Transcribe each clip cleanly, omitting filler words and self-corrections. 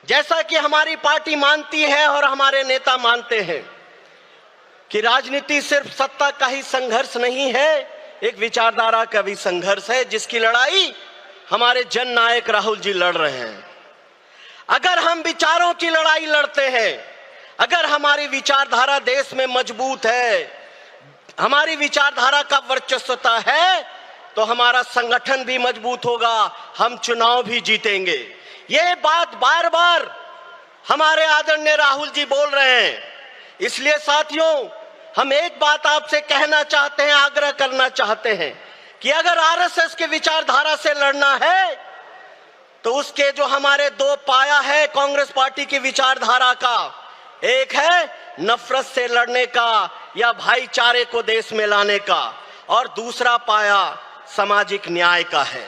जैसा कि हमारी पार्टी मानती है और हमारे नेता मानते हैं कि राजनीति सिर्फ सत्ता का ही संघर्ष नहीं है, एक विचारधारा का भी संघर्ष है, जिसकी लड़ाई हमारे जन नायक राहुल जी लड़ रहे हैं। अगर हम विचारों की लड़ाई लड़ते हैं, अगर हमारी विचारधारा देश में मजबूत है, हमारी विचारधारा का वर्चस्वता है, तो हमारा संगठन भी मजबूत होगा, हम चुनाव भी जीतेंगे। ये बात बार बार हमारे आदरणीय राहुल जी बोल रहे हैं। इसलिए साथियों, हम एक बात आपसे कहना चाहते हैं, आग्रह करना चाहते हैं कि अगर आरएसएस के विचारधारा से लड़ना है तो उसके जो हमारे दो पाया है कांग्रेस पार्टी की विचारधारा का, एक है नफरत से लड़ने का या भाईचारे को देश में लाने का, और दूसरा पाया सामाजिक न्याय का है।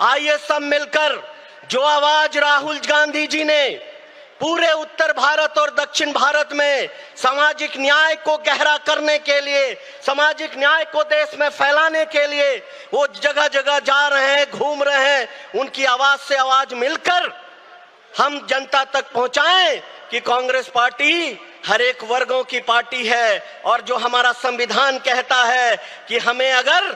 आइए सब मिलकर जो आवाज राहुल गांधी जी ने पूरे उत्तर भारत और दक्षिण भारत में सामाजिक न्याय को गहरा करने के लिए, सामाजिक न्याय को देश में फैलाने के लिए वो जगह जगह जा रहे हैं, घूम रहे हैं, उनकी आवाज से आवाज मिलकर हम जनता तक पहुंचाएं कि कांग्रेस पार्टी हर एक वर्गों की पार्टी है, और जो हमारा संविधान कहता है कि हमें अगर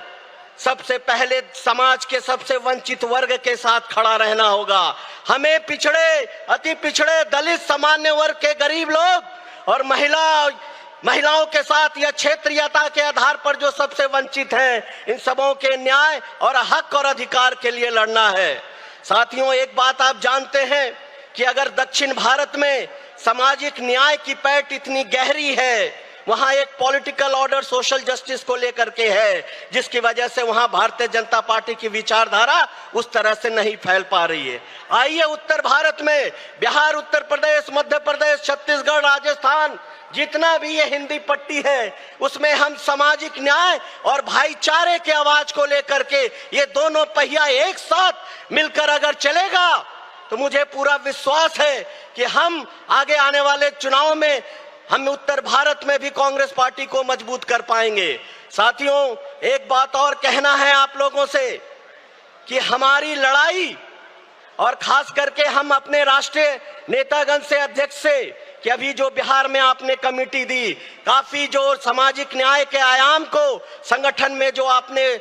सबसे पहले समाज के सबसे वंचित वर्ग के साथ खड़ा रहना होगा, हमें पिछड़े, अति पिछड़े, दलित, सामान्य वर्ग के गरीब लोग और महिलाओं के साथ या क्षेत्रीयता के आधार पर जो सबसे वंचित हैं, इन सबों के न्याय और हक और अधिकार के लिए लड़ना है। साथियों, एक बात आप जानते हैं कि अगर दक्षिण भारत में सामाजिक न्याय की पैठ इतनी गहरी है, वहां एक पॉलिटिकल ऑर्डर, सोशल जस्टिस को लेकर के है, जिसकी वजह से वहां भारतीय जनता पार्टी की विचारधारा उस तरह से नहीं फैल पा रही है। आइए उत्तर भारत में बिहार, उत्तर प्रदेश, मध्य प्रदेश, छत्तीसगढ़, राजस्थान, जितना भी ये हिंदी पट्टी है, उसमें हम सामाजिक न्याय और भाईचारे के आवाज को लेकर के ये दोनों पहिया एक साथ मिलकर अगर चलेगा तो मुझे पूरा विश्वास है कि हम आगे आने वाले चुनाव में हम उत्तर भारत में भी कांग्रेस पार्टी को मजबूत कर पाएंगे। साथियों, एक बात और कहना है आप लोगों से कि हमारी लड़ाई, और खास करके हम अपने राष्ट्रीय नेतागण से, अध्यक्ष से, कि अभी जो बिहार में आपने कमेटी दी, काफी जो सामाजिक न्याय के आयाम को संगठन में जो आपने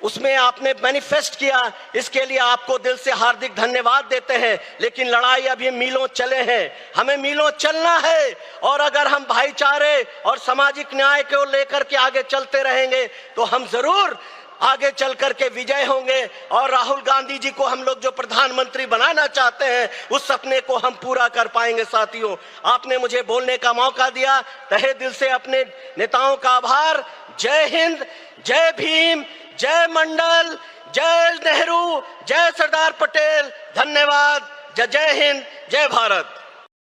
उसमें आपने मैनिफेस्ट किया, इसके लिए आपको दिल से हार्दिक धन्यवाद देते हैं। लेकिन लड़ाई अभी मीलों चले हैं, हमें मीलों चलना है, और अगर हम भाईचारे और सामाजिक न्याय को लेकर के आगे चलते रहेंगे तो हम जरूर आगे चल करके विजय होंगे, और राहुल गांधी जी को हम लोग जो प्रधानमंत्री बनाना चाहते हैं उस सपने को हम पूरा कर पाएंगे। साथियों, आपने मुझे बोलने का मौका दिया, तहे दिल से अपने नेताओं का आभार। जय हिंद, जय भीम, जय मंडल, जय नेहरू, जय सरदार पटेल, धन्यवाद। जय हिंद, जय भारत।